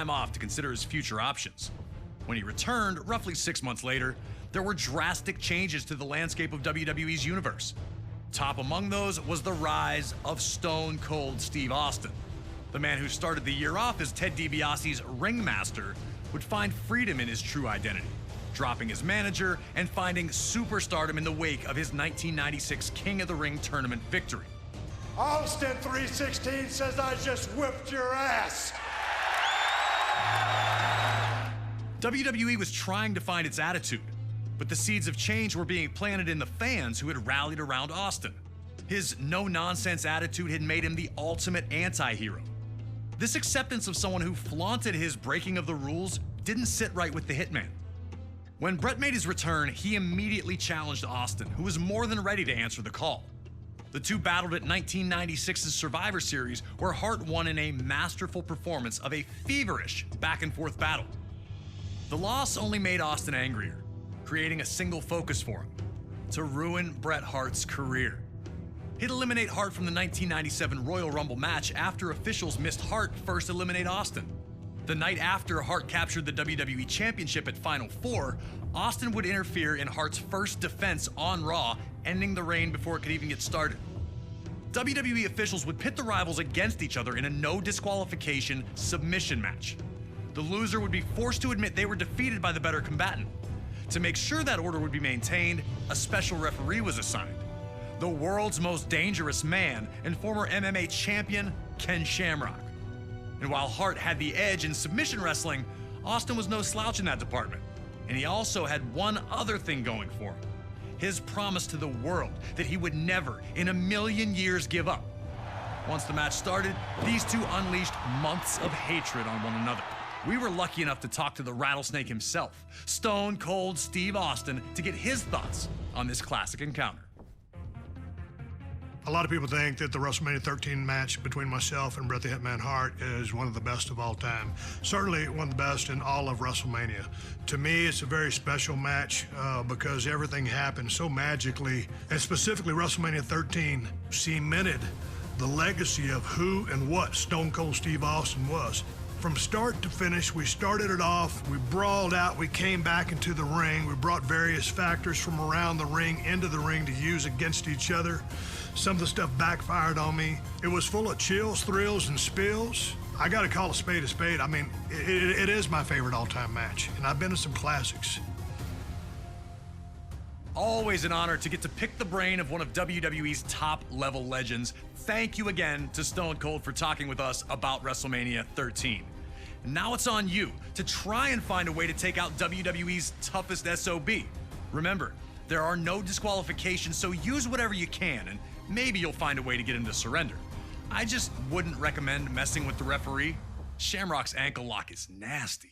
time off to consider his future options. When he returned, roughly 6 months later, there were drastic changes to the landscape of WWE's universe. Top among those was the rise of Stone Cold Steve Austin. The man who started the year off as Ted DiBiase's ringmaster would find freedom in his true identity, dropping his manager and finding superstardom in the wake of his 1996 King of the Ring tournament victory. Austin 316 says I just whipped your ass. WWE was trying to find its attitude, but the seeds of change were being planted in the fans who had rallied around Austin. His no-nonsense attitude had made him the ultimate anti-hero. This acceptance of someone who flaunted his breaking of the rules didn't sit right with the Hitman. When Bret made his return, he immediately challenged Austin, who was more than ready to answer the call. The two battled at 1996's Survivor Series, where Hart won in a masterful performance of a feverish back-and-forth battle. The loss only made Austin angrier, creating a single focus for him: to ruin Bret Hart's career. He'd eliminate Hart from the 1997 Royal Rumble match after officials missed Hart first eliminate Austin. The night after Hart captured the WWE Championship at Final Four, Austin would interfere in Hart's first defense on Raw, ending the reign before it could even get started. WWE officials would pit the rivals against each other in a no disqualification submission match. The loser would be forced to admit they were defeated by the better combatant. To make sure that order would be maintained, a special referee was assigned: the world's most dangerous man and former MMA champion, Ken Shamrock. And while Hart had the edge in submission wrestling, Austin was no slouch in that department. And he also had one other thing going for him: his promise to the world that he would never in a million years give up. Once the match started, these two unleashed months of hatred on one another. We were lucky enough to talk to the Rattlesnake himself, Stone Cold Steve Austin, to get his thoughts on this classic encounter. A lot of people think that the WrestleMania 13 match between myself and Bret the Hitman Hart is one of the best of all time. Certainly one of the best in all of WrestleMania. To me, it's a very special match because everything happened so magically, and specifically WrestleMania 13 cemented the legacy of who and what Stone Cold Steve Austin was. From start to finish, we started it off, we brawled out, we came back into the ring, we brought various factors from around the ring into the ring to use against each other. Some of the stuff backfired on me. It was full of chills, thrills, and spills. I gotta call a spade a spade. I mean, it is my favorite all-time match, and I've been to some classics. Always an honor to get to pick the brain of one of WWE's top-level legends. Thank you again to Stone Cold for talking with us about WrestleMania 13. Now it's on you to try and find a way to take out WWE's toughest SOB. Remember, there are no disqualifications, so use whatever you can, and maybe you'll find a way to get him to surrender. I just wouldn't recommend messing with the referee. Shamrock's ankle lock is nasty.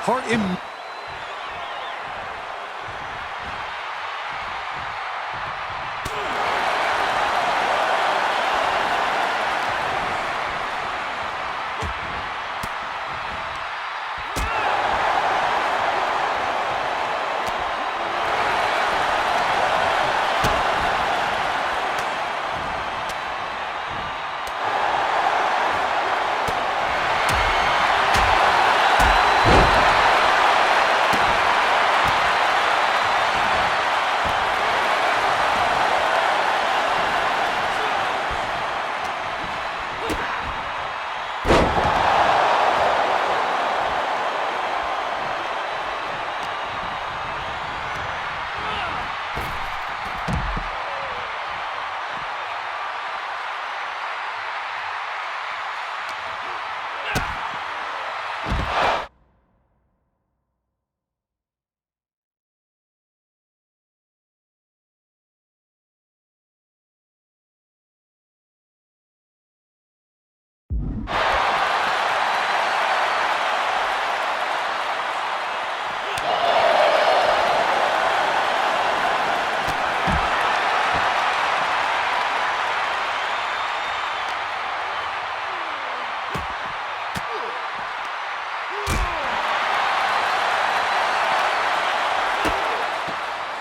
Hart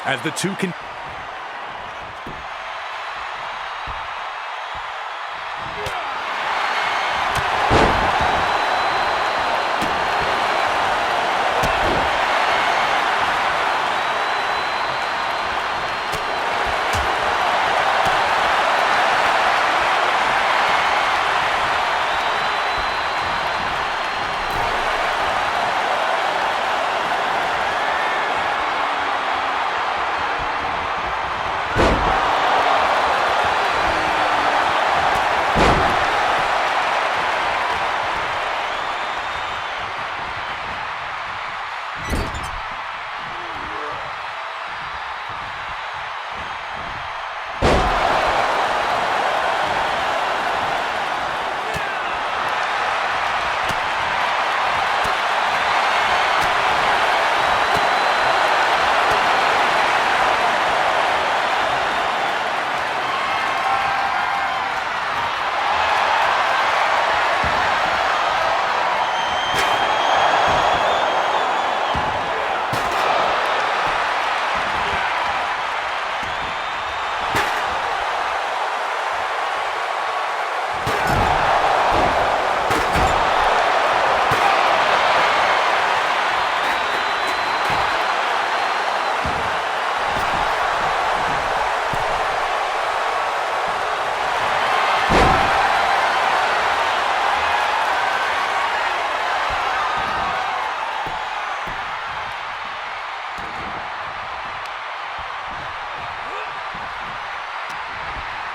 as the two can.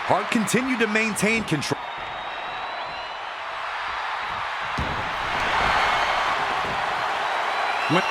Hart continued to maintain control. When